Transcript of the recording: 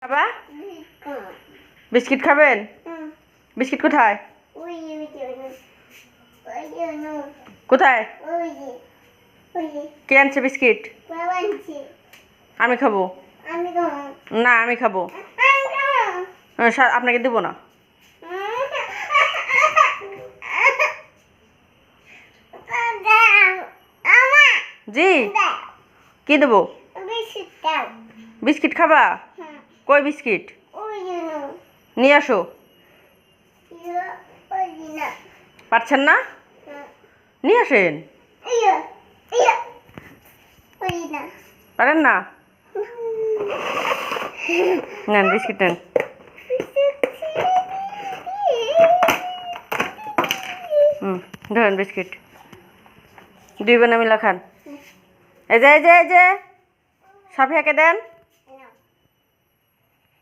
খাবা বিস্কিট খাবেন? বিস্কিট কোথায় কোথায় কে আনছে বিস্কিট? আমি খাবো না, আমি খাবো। আপনাকে দেবো না। জি কি দেবো? বিস্কিট খাবা? কই বিস্কিট নিয়ে আসো। পারছেন না? নিয়ে আসেন। পারেন না? নেন বিস্কিট নেন। ধরেন বিস্কিট। দুই বোনে মিলে খান। এই যে সাফিয়াকে দেন।